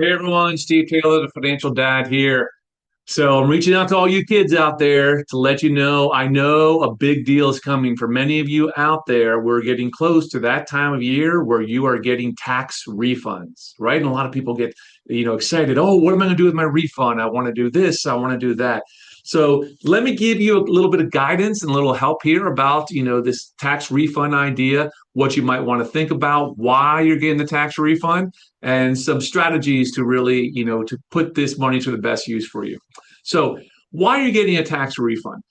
Hey everyone, Steve Taylor, the financial dad here. So I'm reaching out to all you kids out there to let you know I know a big deal is coming for many of you out there. We're getting close to that time of year where you are getting tax refunds, right? And a lot of people get, excited. Oh, what am I going to do with my refund? I want to do this, I want to do that. So let me give you a little bit of guidance and a little help here about, this tax refund idea, what you might want to think about, why you're getting the tax refund, and some strategies to really, to put this money to the best use for you. So, why are you getting a tax refund?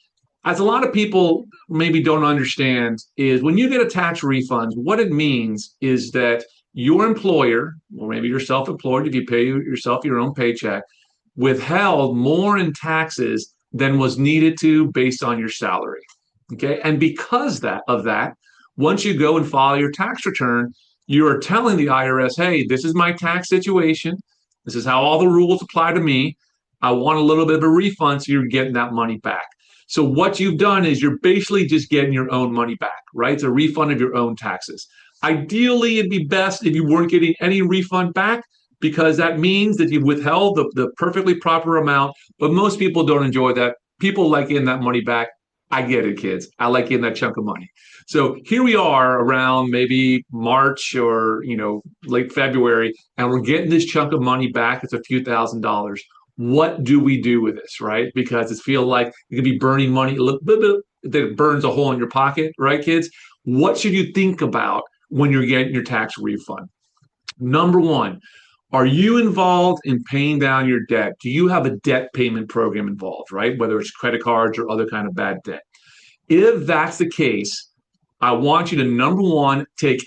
As a lot of people maybe don't understand, is when you get a tax refund, what it means is that your employer, or maybe you're self employed if you pay yourself your own paycheck, withheld more in taxes than was needed to based on your salary. Okay. And because of that, once you go and file your tax return, you are telling the IRS, hey, this is my tax situation. This is how all the rules apply to me. I want a little bit of a refund, so you're getting that money back. So what you've done is you're basically just getting your own money back, right? It's a refund of your own taxes. Ideally, it'd be best if you weren't getting any refund back because that means that you've withheld the perfectly proper amount. But most people don't enjoy that. People like getting that money back. I get it, kids. I like getting that chunk of money. So here we are around maybe March or late February, and we're getting this chunk of money back. It's a few $1,000s. What do we do with this, right? Because it's feel like you could be burning money that it burns a hole in your pocket, right, kids? What should you think about when you're getting your tax refund? Number one, are you involved in paying down your debt? Do you have a debt payment program involved, right? Whether it's credit cards or other kind of bad debt. If that's the case, I want you to number one, take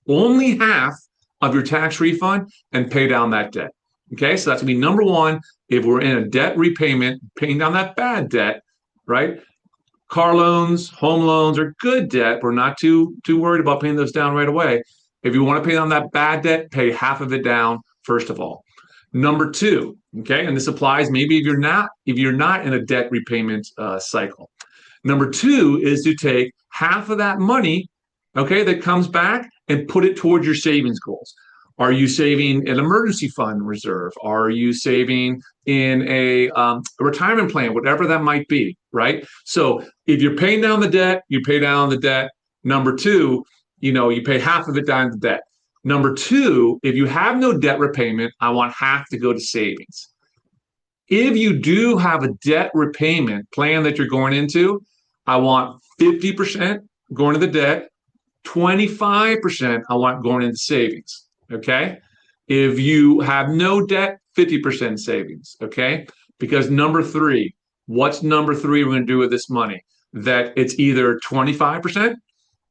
only half of your tax refund and pay down that debt. Okay, so that's gonna be number one. If we're in a debt repayment, paying down that bad debt, right? Car loans, home loans are good debt. We're not too worried about paying those down right away. If you want to pay down that bad debt, pay half of it down first of all. Number two, okay, and this applies maybe if you're not in a debt repayment cycle. Number two is to take half of that money, okay, that comes back and put it towards your savings goals. Are you saving an emergency fund reserve? Are you saving in a retirement plan, whatever that might be, right? So if you're paying down the debt, you pay down the debt. Number two, you pay half of it down the debt. Number two, if you have no debt repayment, I want half to go to savings. If you do have a debt repayment plan that you're going into, I want 50% going to the debt, 25% I want going into savings. Okay. If you have no debt, 50% savings. Okay. Because number three, what's number three we're going to do with this money? That it's either 25%,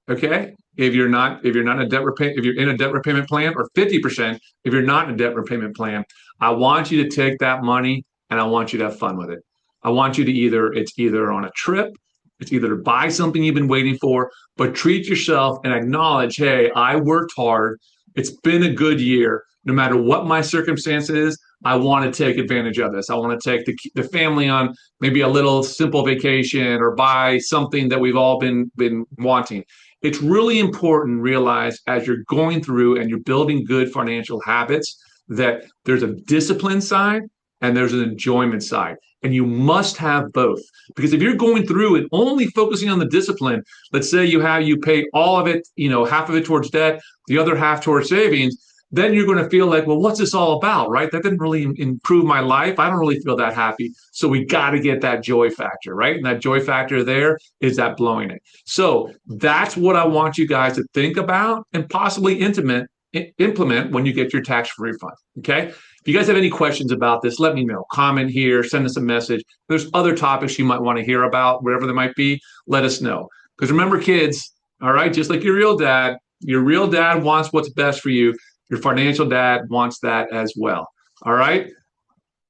okay, if you're not in a debt repayment, if you're in a debt repayment plan, or 50% if you're not in a debt repayment plan. I want you to take that money and I want you to have fun with it. I want you to it's either on a trip, it's either to buy something you've been waiting for, but treat yourself and acknowledge, hey, I worked hard. It's been a good year. No matter what my circumstance is, I want to take advantage of this. I want to take the family on maybe a little simple vacation or buy something that we've all been wanting. It's really important to realize as you're going through and you're building good financial habits that there's a discipline side and there's an enjoyment side. And you must have both. Because if you're going through and only focusing on the discipline, let's say you pay all of it, half of it towards debt, the other half towards savings, then you're going to feel like, well, what's this all about, right? That didn't really improve my life. I don't really feel that happy. So we got to get that joy factor, right? And that joy factor there is that blowing it. So that's what I want you guys to think about and possibly implement when you get your tax refund. Okay. If you guys have any questions about this, let me know. Comment here, send us a message. If there's other topics you might want to hear about, wherever they might be, let us know. Because remember, kids, all right, just like your real dad wants what's best for you. Your financial dad wants that as well. All right.